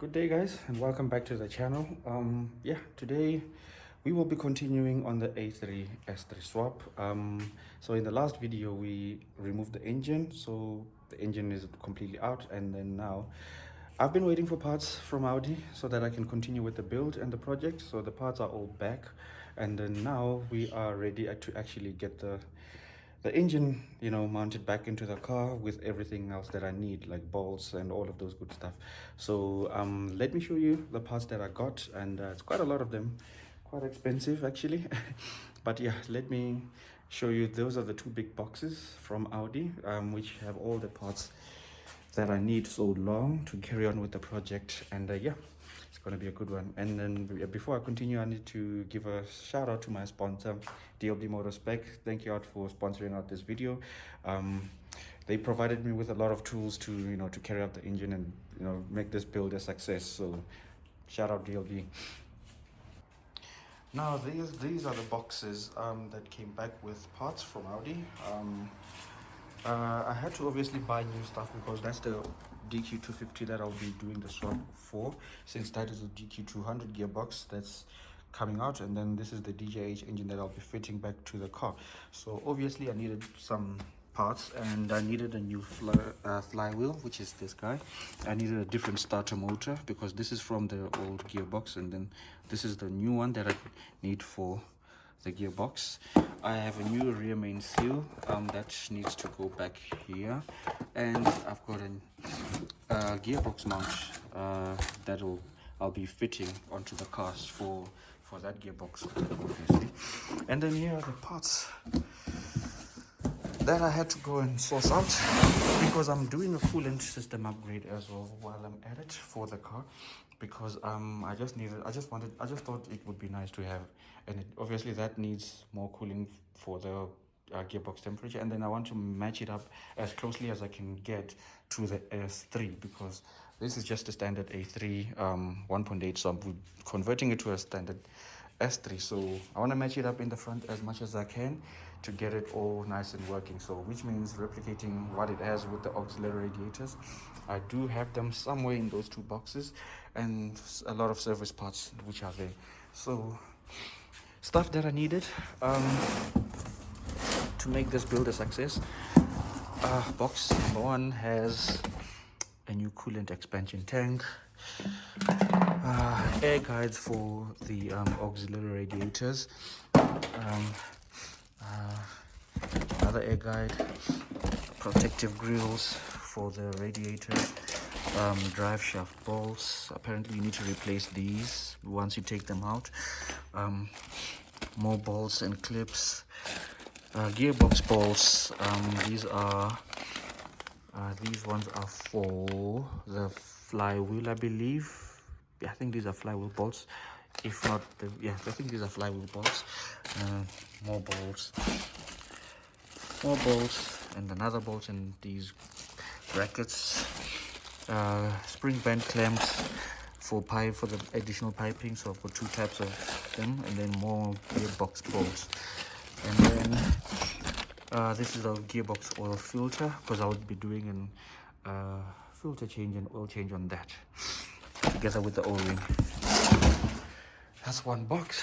Good day, guys, and welcome back to the channel. Today we will be continuing on the A3 S3 swap. So in the last video we removed the engine, so the engine is completely out, and then now I've been waiting for parts from Audi so that I can continue with the build and the project. So the parts are all back, and then now we are ready to actually get the engine, mounted back into the car with everything else that I need, like bolts and all of those good stuff. So let me show you the parts that I got, and it's quite a lot of them, quite expensive actually. But yeah, let me show you. Those are the two big boxes from Audi, which have all the parts that I need so long to carry on with the project. And yeah, it's going to be a good one. And then before I continue, I need to give a shout out to my sponsor, DLB Motorspec. Thank you out for sponsoring out this video. They provided me with a lot of tools to to carry out the engine and make this build a success. So shout out DLB. Now these are the boxes that came back with parts from Audi. I had to obviously buy new stuff because that's the DQ250 that I'll be doing the swap for, since that is a DQ200 gearbox that's coming out, and then this is the DJH engine that I'll be fitting back to the car. So obviously I needed some parts, and I needed a new flywheel, which is this guy. I needed a different starter motor because this is from the old gearbox, and then this is the new one that I need for the gearbox. I have a new rear main seal that needs to go back here, and I've got a gearbox mount that I'll be fitting onto the cars for that gearbox, obviously. And then here are the parts that I had to go and source out because I'm doing a coolant system upgrade as well while I'm at it for the car, because I just thought it would be nice to have, and obviously that needs more cooling for the gearbox temperature, and then I want to match it up as closely as I can get to the S3, because this is just a standard A3 1.8, so I'm converting it to a standard S3. So I want to match it up in the front as much as I can to get it all nice and working, so which means replicating what it has with the auxiliary radiators. I do have them somewhere in those two boxes, and a lot of service parts which are there. So stuff that I needed to make this build a success. Box number one has a new coolant expansion tank, air guides for the auxiliary radiators, another air guide, protective grills for the radiators, drive shaft bolts. Apparently you need to replace these once you take them out. More bolts and clips, gearbox bolts. These ones are for the flywheel, I believe. I think these are flywheel bolts. If not, I think these are flywheel bolts. More bolts, and another bolt, and these brackets, spring band clamps for the additional piping. So I've got two types of them, and then more gearbox bolts. And then this is a gearbox oil filter, because I would be doing an filter change and oil change on that together with the O-ring. That's one box.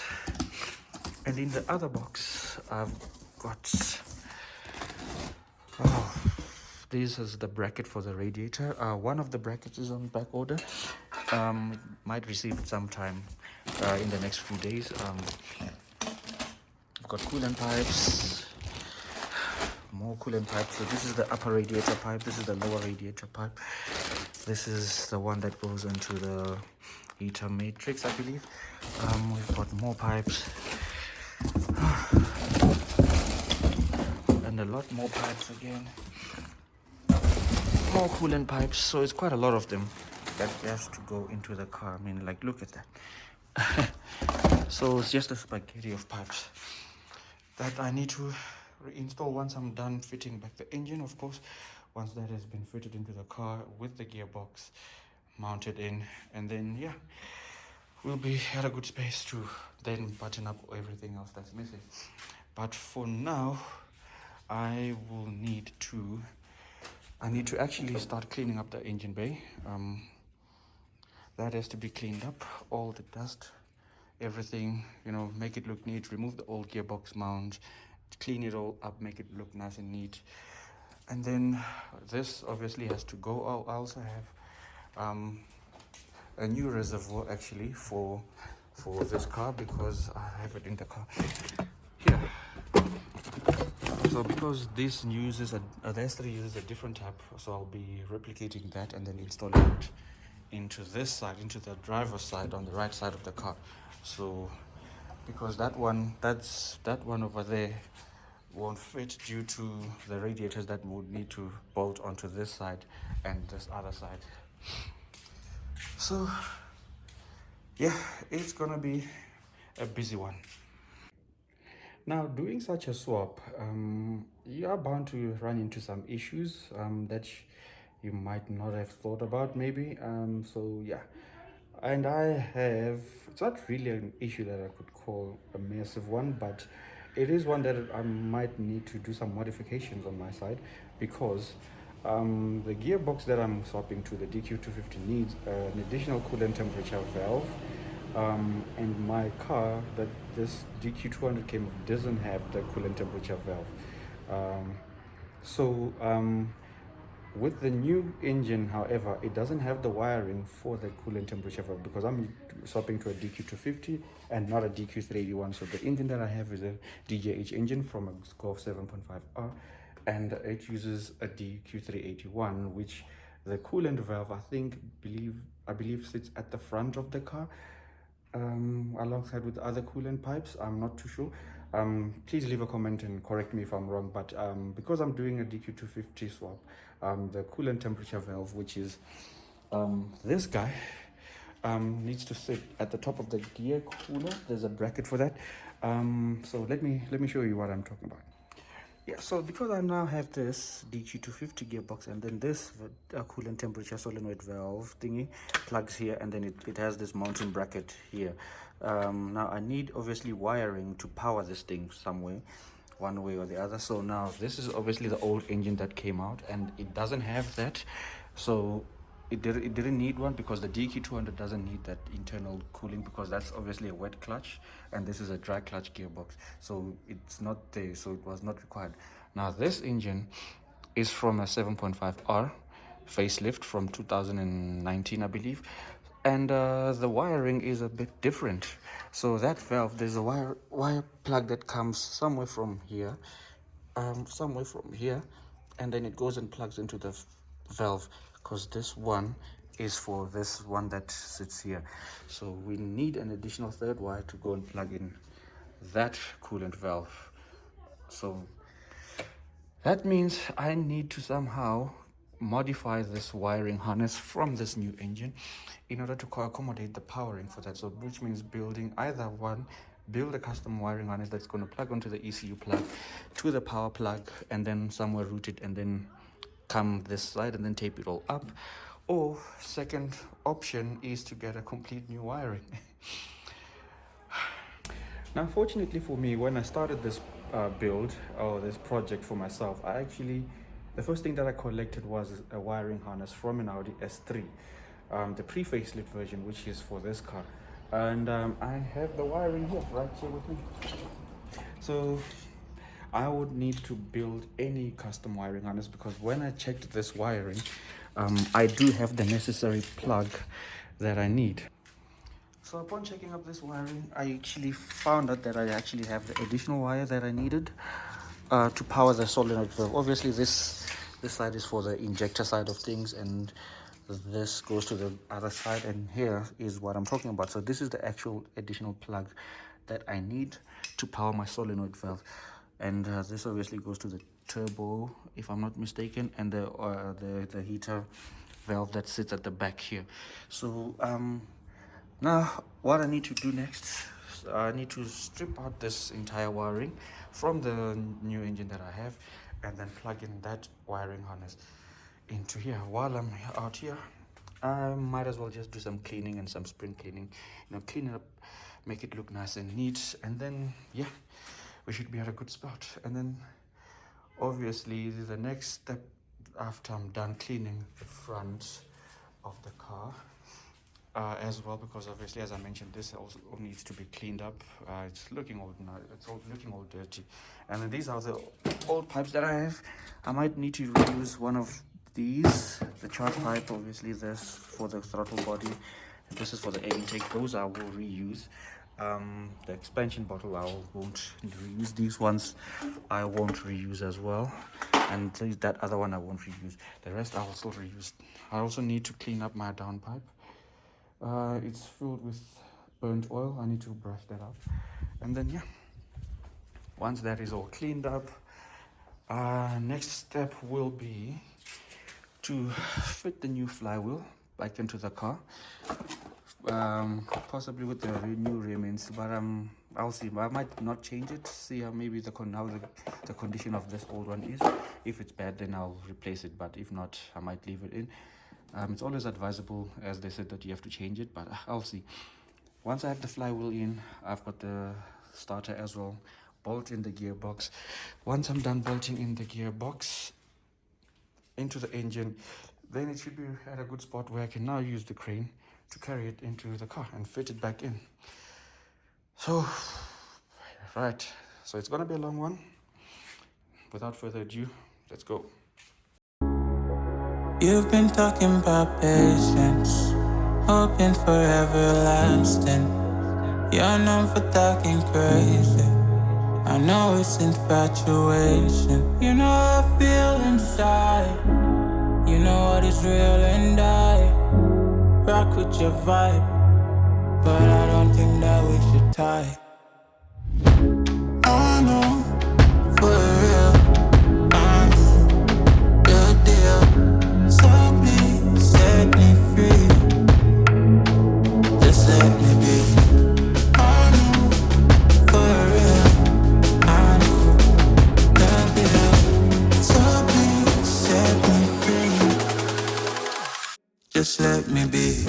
And in the other box I've got this is the bracket for the radiator. One of the brackets is on back order. Might receive it sometime in the next few days. I've got coolant pipes, more coolant pipes. So this is the upper radiator pipe, this is the lower radiator pipe, this is the one that goes into the heater matrix, I believe. We've got more pipes and a lot more pipes again, more coolant pipes. So it's quite a lot of them that has to go into the car. I mean, like, look at that. So it's just a spaghetti of pipes that I need to reinstall once I'm done fitting back the engine, of course, once that has been fitted into the car with the gearbox mounted in. And then yeah, we'll be at a good space to then button up everything else that's missing. But for now, I need to actually start cleaning up the engine bay. that has to be cleaned up, all the dust, everything, you know, make it look neat, remove the old gearbox mount, clean it all up, make it look nice and neat. And then this obviously has to go. I also have a new reservoir actually for this car, because I have it in the car here. So because this uses the S3 uses a different tap, so I'll be replicating that and then installing it into this side, into the driver's side on the right side of the car. So because that one over there won't fit due to the radiators that would need to bolt onto this side and this other side. So yeah, it's gonna be a busy one. Now, doing such a swap, you are bound to run into some issues that you might not have thought about, maybe. So yeah, and it's not really an issue that I could call a massive one, but it is one that I might need to do some modifications on my side, because the gearbox that I'm swapping to, the DQ250, needs an additional coolant temperature valve, and my car that this DQ200 came with doesn't have the coolant temperature valve. So with the new engine, however, it doesn't have the wiring for the coolant temperature valve, because I'm swapping to a DQ250 and not a DQ381. So the engine that I have is a DJH engine from a Golf 7.5R, and it uses a DQ381, which the coolant valve I believe sits at the front of the car, alongside with other coolant pipes. I'm not too sure. Please leave a comment and correct me if I'm wrong, but because I'm doing a DQ250 swap, the coolant temperature valve, which is this guy, needs to sit at the top of the gear cooler. There's a bracket for that. So let me show you what I'm talking about. Yeah, so because I now have this DQ250 gearbox, and then this coolant temperature solenoid valve thingy plugs here, and then it has this mounting bracket here. Now I need obviously wiring to power this thing somewhere, one way or the other. So now this is obviously the old engine that came out, and it doesn't have that. So it didn't need one, because the DQ200 doesn't need that internal cooling, because that's obviously a wet clutch and this is a dry clutch gearbox, so it's not there, so it was not required. Now this engine is from a 7.5R facelift from 2019, I believe, and the wiring is a bit different. So that valve, there's a wire plug that comes somewhere from here, and then it goes and plugs into the valve, because this one is for this one that sits here. So we need an additional third wire to go and plug in that coolant valve. So that means I need to somehow modify this wiring harness from this new engine in order to accommodate the powering for that. So which means build a custom wiring harness that's going to plug onto the ECU plug to the power plug, and then somewhere route it, and then come this side and then tape it all up. Or second option is to get a complete new wiring. Now, fortunately for me, when I started this build or this project for myself, the first thing that I collected was a wiring harness from an Audi S3, the pre-facelift version, which is for this car. And I have the wiring here, right here with me. So I would need to build any custom wiring harness, because when I checked this wiring, I do have the necessary plug that I need. So upon checking up this wiring, I actually found out that I actually have the additional wire that I needed to power the solenoid valve. Obviously this side is for the injector side of things, and this goes to the other side, and here is what I'm talking about. So this is the actual additional plug that I need to power my solenoid valve, and this obviously goes to the turbo, if I'm not mistaken, and the heater valve that sits at the back here. So now what I need to do next, I need to strip out this entire wiring from the new engine that I have, and then plug in that wiring harness into here. While I'm out here, I might as well just do some cleaning and some spring cleaning, clean it up, make it look nice and neat, and then yeah, we should be at a good spot. And then obviously the next step, after I'm done cleaning the front of the car, as well, because obviously, as I mentioned, this also needs to be cleaned up. It's looking old now. Looking all dirty. And then these are the old pipes that I have. I might need to reuse one of these. The chart pipe, obviously, this for the throttle body. This is for the air intake. Those I will reuse. The expansion bottle I won't reuse. These ones I won't reuse as well, and that other one I won't reuse. The rest I will still reuse. I also need to clean up my downpipe. It's filled with burnt oil. I need to brush that up, and then yeah, once that is all cleaned up, next step will be to fit the new flywheel back into the car, possibly with the new remains, but I'll see. I might not change it, see how maybe the condition of this old one is. If it's bad, then I'll replace it, but if not, I might leave it in. It's always advisable, as they said, that you have to change it, but I'll see. Once I have the flywheel in, I've got the starter as well, bolt in the gearbox. Once I'm done bolting in the gearbox into the engine, then it should be at a good spot where I can now use the crane to carry it into the car and fit it back in. So, right, so it's gonna be a long one. Without further ado, let's go. You've been talking about patience, hoping for everlasting. You're known for talking crazy. I know it's infatuation. You know how I feel inside. You know what is real, and I rock with your vibe, but I don't think that we should tie. I know, for real, I know the deal. So please set me free. Just let me be. I know, for real, I know the deal. So please set me free. Just let me be.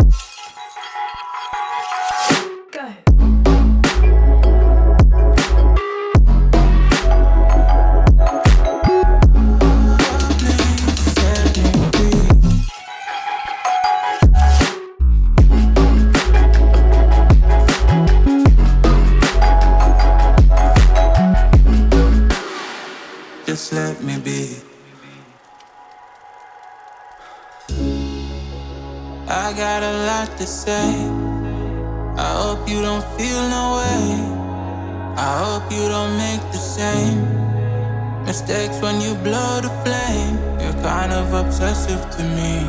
Just let me be. I got a lot to say. I hope you don't feel no way. I hope you don't make the same mistakes when you blow the flame. You're kind of obsessive to me.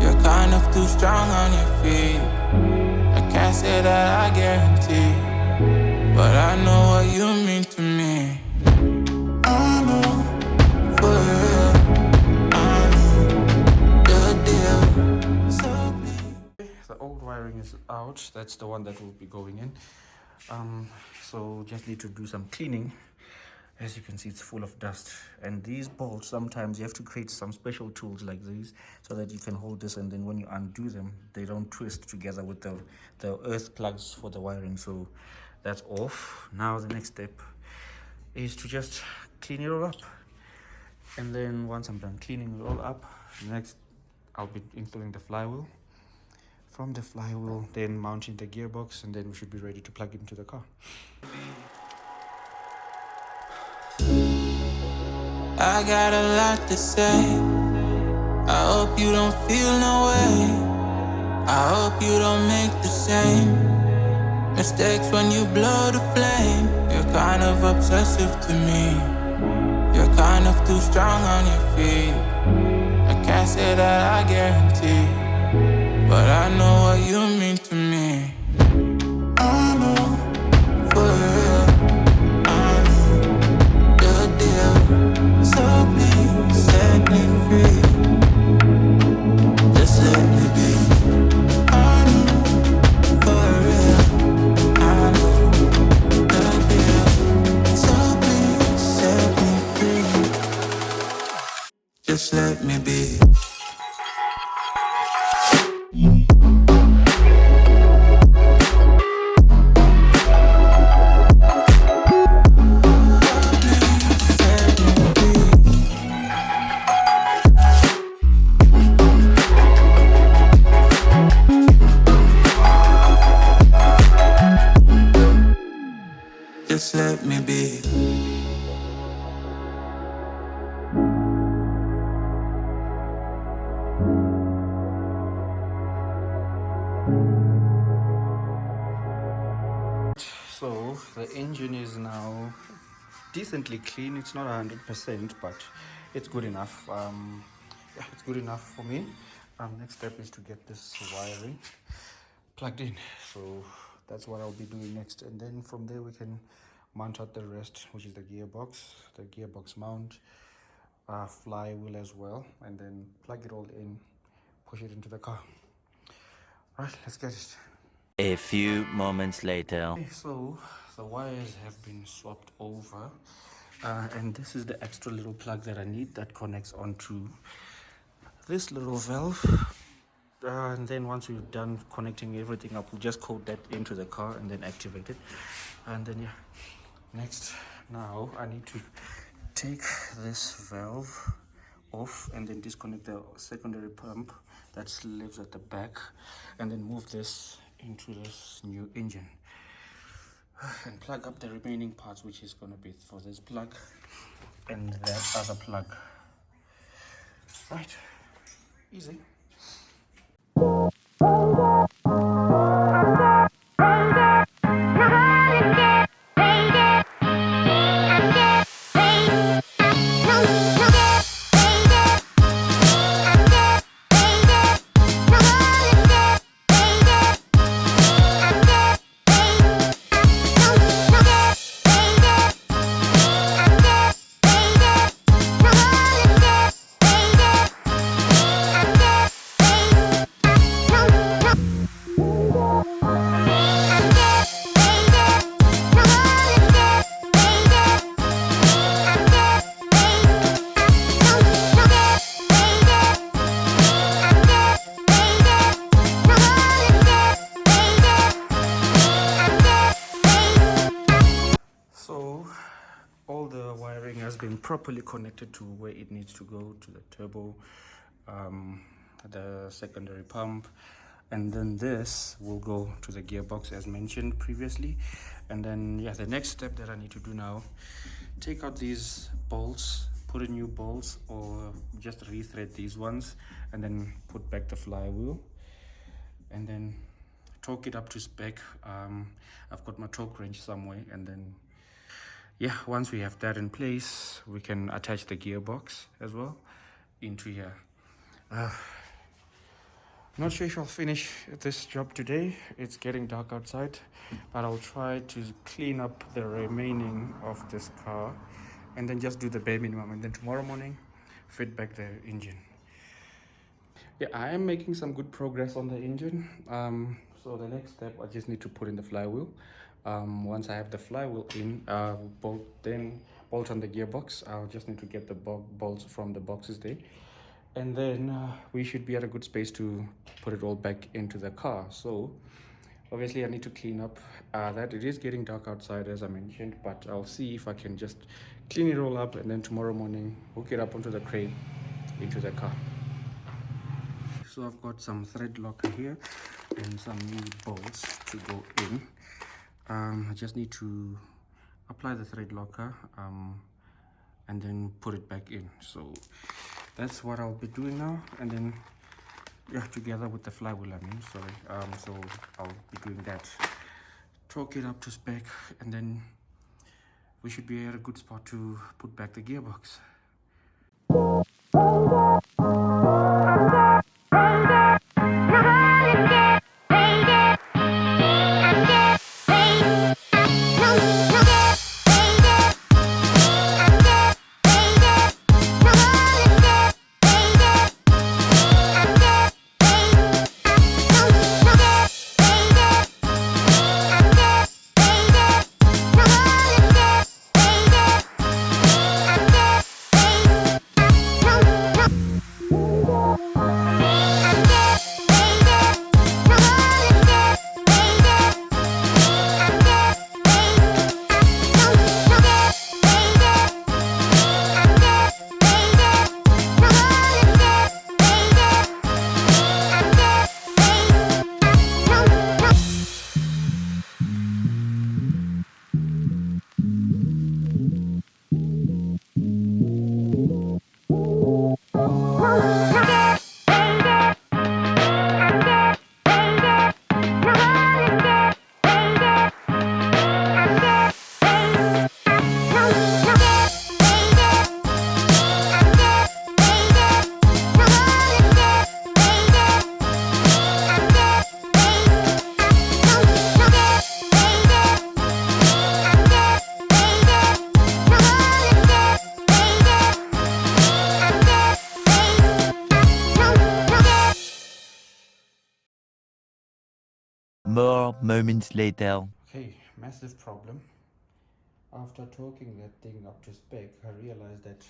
You're kind of too strong on your feet. I can't say that I guarantee, but I know what you mean to me. I know, for real, I know the deal. So the old wiring is out. That's the one that will be going in. So just need to do some cleaning. As you can see, it's full of dust, and these bolts, sometimes you have to create some special tools like these so that you can hold this, and then when you undo them, they don't twist together with the earth plugs for the wiring. So that's off. Now the next step is to just clean it all up, and then once I'm done cleaning it all up, next I'll be installing the flywheel. From the flywheel, then mounting the gearbox, and then we should be ready to plug it into the car. I got a lot to say. I hope you don't feel no way. I hope you don't make the same mistakes when you blow the flame. You're kind of obsessive to me. You're kind of too strong on your feet. I can't say that I guarantee, but I know what you mean to me. I know, for real, I know the deal. So please set me free. Just let me be. I know, for real, I know the deal. So please set me free. Just let me be. just let me be. So the engine is now decently clean. It's not 100%, but it's good enough. Yeah, it's good enough for me. Next step is to get this wiring plugged in. So that's what I'll be doing next, and then from there we can mount out the rest, which is the gearbox mount, flywheel as well, and then plug it all in, push it into the car. Right, let's get it. A few moments later. Okay, so the wires have been swapped over, and this is the extra little plug that I need that connects onto this little valve. And then once we've done connecting everything up, we'll just code that into the car and then activate it. And then yeah, next, now I need to take this valve off and then disconnect the secondary pump that lives at the back, and then move this into this new engine and plug up the remaining parts, which is going to be for this plug and that other plug. Right, easy. All the wiring has been properly connected to where it needs to go, to the turbo, the secondary pump, and then this will go to the gearbox as mentioned previously. And then yeah, the next step that I need to do now, take out these bolts, put in new bolts, or just rethread these ones, and then put back the flywheel, and then torque it up to spec. I've got my torque wrench somewhere, and then yeah, once we have that in place, we can attach the gearbox as well into here. Not sure if I'll finish this job today. It's getting dark outside, but I'll try to clean up the remaining of this car and then just do the bare minimum, and then tomorrow morning fit back the engine. Yeah, I am making some good progress on the engine. So the next step, I just need to put in the flywheel. Once I have the flywheel in, bolt on the gearbox. I'll just need to get the bolts from the boxes there, and then we should be at a good space to put it all back into the car. So obviously I need to clean up that. It is getting dark outside, as I mentioned, but I'll see if I can just clean it all up, and then tomorrow morning hook it up onto the crane into the car. So I've got some thread locker here and some new bolts to go in. I just need to apply the thread locker and then put it back in. So that's what I'll be doing now, and then yeah, together with the flywheel, so I'll be doing that, torque it up to spec, and then we should be at a good spot to put back the gearbox. More moments later. Okay, massive problem. After torquing that thing up to spec, I realized that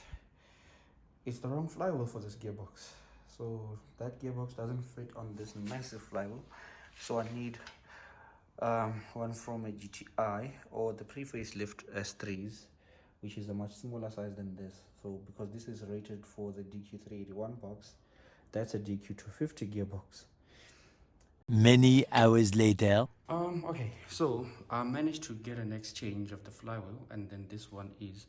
it's the wrong flywheel for this gearbox. So that gearbox doesn't fit on this massive flywheel. So I need one from a GTI or the pre-facelift S3s, which is a much smaller size than this. So because this is rated for the DQ381 box, that's a DQ250 gearbox. Many hours later. Okay, so I managed to get an exchange of the flywheel, and then this one is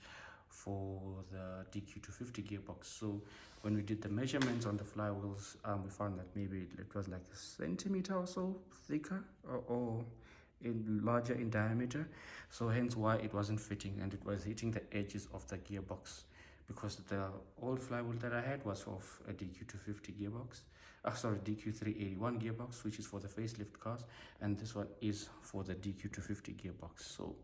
for the DQ250 gearbox. So when we did the measurements on the flywheels, we found that maybe it was like a centimeter or so thicker, or larger in diameter. So hence why it wasn't fitting, and it was hitting the edges of the gearbox, because the old flywheel that I had was of a DQ250 gearbox. Sorry, DQ381 gearbox, which is for the facelift cars, and this one is for the DQ250 gearbox. So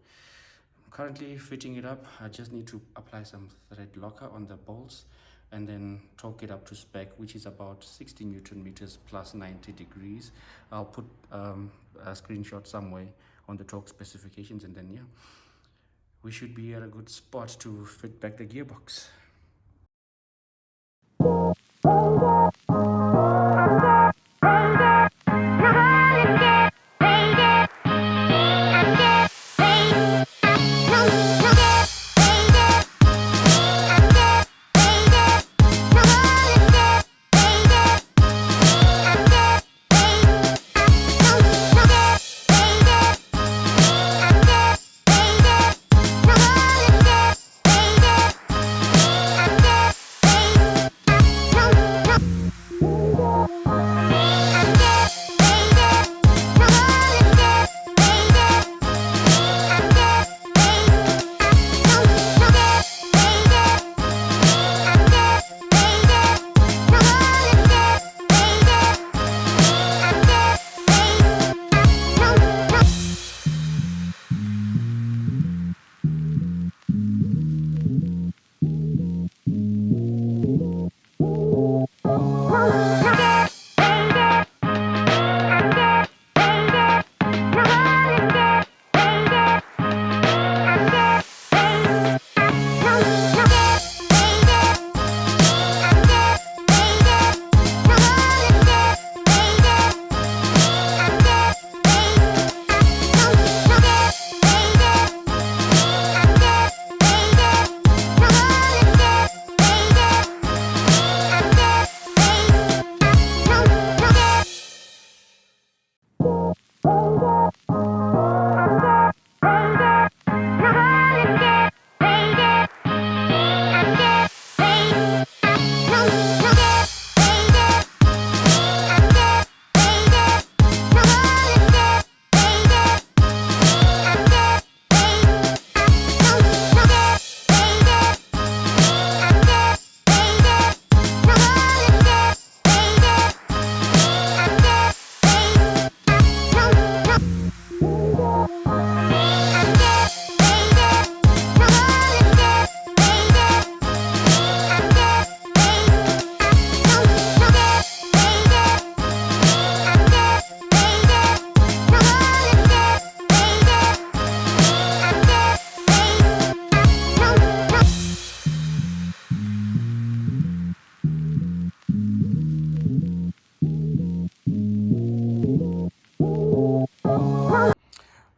I'm currently fitting it up. I just need to apply some thread locker on the bolts and then torque it up to spec, which is about 60 Newton meters plus 90 degrees. I'll put a screenshot somewhere on the torque specifications, and then yeah, we should be at a good spot to fit back the gearbox.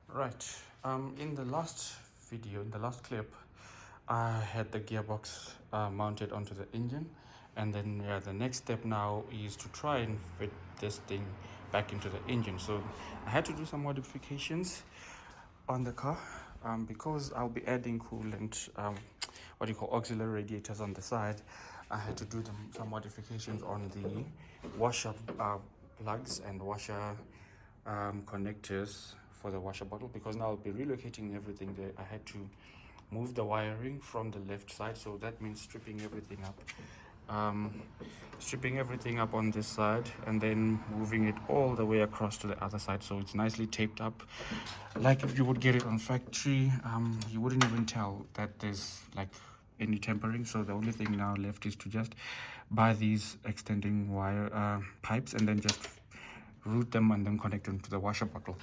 Right, in the last video, in the last clip, I had the gearbox mounted onto the engine, and then yeah, the next step now is to try and fit this thing back into the engine. So I had to do some modifications on the car, because I'll be adding coolant, what you call auxiliary radiators on the side. I had to do some modifications on the washer plugs and washer connectors for the washer bottle, because now I'll be relocating everything there. I had to move the wiring from the left side, so that means stripping everything up on this side and then moving it all the way across to the other side, so it's nicely taped up like if you would get it on factory. You wouldn't even tell that there's like any tempering. So the only thing now left is to just buy these extending wire pipes and then just route them and then connect them to the washer bottle.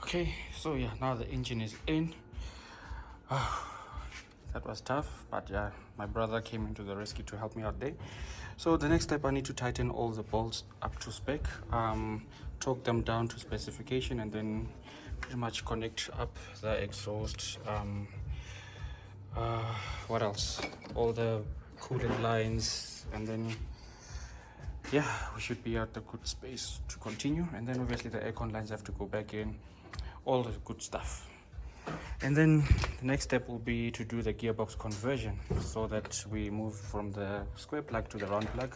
Okay, so yeah, now the engine is in. That was tough, but yeah, my brother came into the rescue to help me out there. So the next step, I need to tighten all the bolts up to spec, torque them down to specification, and then pretty much connect up the exhaust. What else? All the coolant lines, and then yeah, we should be at a good space to continue. And then obviously the aircon lines have to go back in, all the good stuff. And then the next step will be to do the gearbox conversion, so that we move from the square plug to the round plug.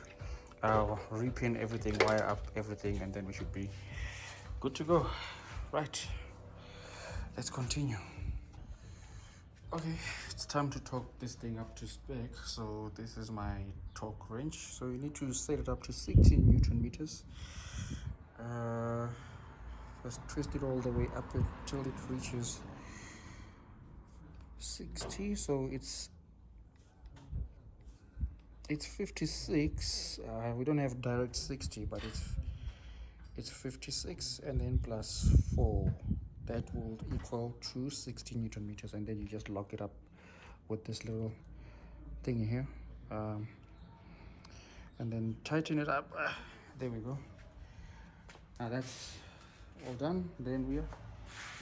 Repin everything, wire up everything, and then we should be good to go. Right, let's continue. Okay, it's time to torque this thing up to spec. So this is my torque range, so you need to set it up to 16 Newton meters. Just twist it all the way up until it reaches 60. So it's 56. We don't have direct 60, but it's 56, and then plus 4, that will equal to 60 Newton meters. And then you just lock it up with this little thing here, and then tighten it up. There we go. Now that's all done. Then we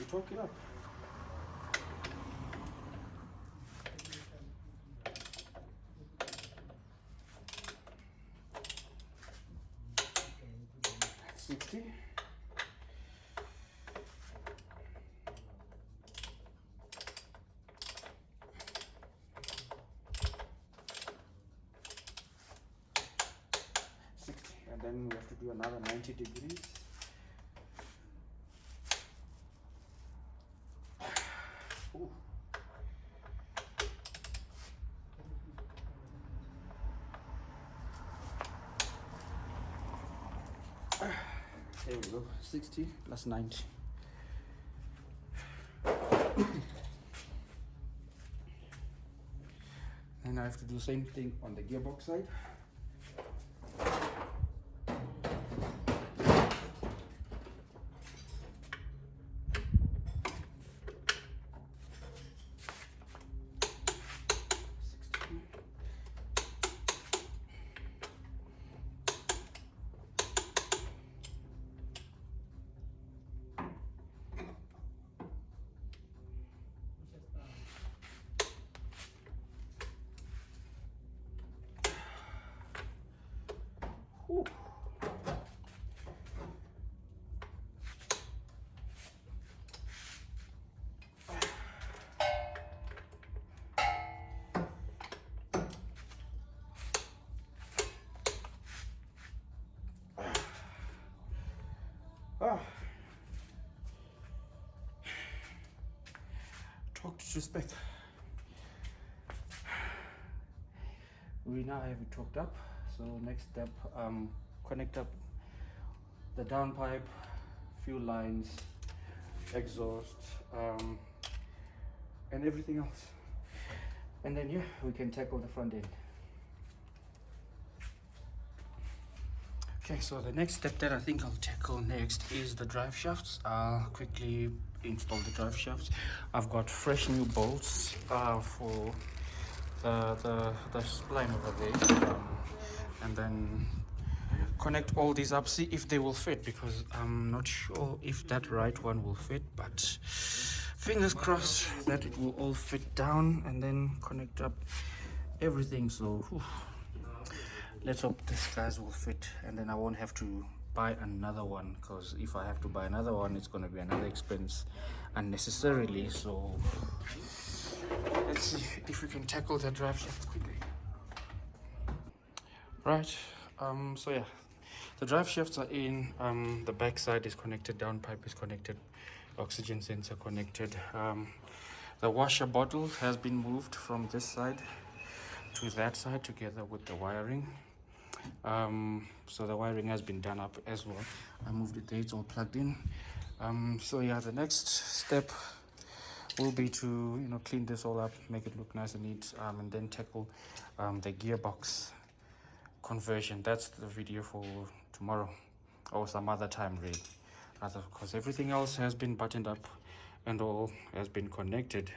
torque it up. That's 60. And then we have to do another 90 degrees. Ooh. There we go, 60 plus 90. And I have to do the same thing on the gearbox side. Ooh. Torqued to spec. We now have it torqued up, so next step, connect up the downpipe, fuel lines, exhaust, and everything else, and then yeah, we can tackle the front end. Okay, so the next step that I think I'll tackle next is the drive shafts. I'll quickly install the drive shafts. I've got fresh new bolts for the spline over there, and then connect all these up, see if they will fit, because I'm not sure if that right one will fit, but fingers crossed that it will all fit down, and then connect up everything. So whew, let's hope this guys will fit, and then I won't have to buy another one, because if I have to buy another one, it's going to be another expense unnecessarily. So let's see if we can tackle the drive shaft quickly. Right, so yeah, the drive shafts are in. The back side is connected, downpipe is connected, oxygen sensor connected. The washer bottle has been moved from this side to that side together with the wiring. So the wiring has been done up as well. I moved it there, it's all plugged in. So yeah, the next step will be to, you know, clean this all up, make it look nice and neat, and then tackle the gearbox conversion. That's the video for tomorrow or some other time really, because everything else has been buttoned up and all has been connected.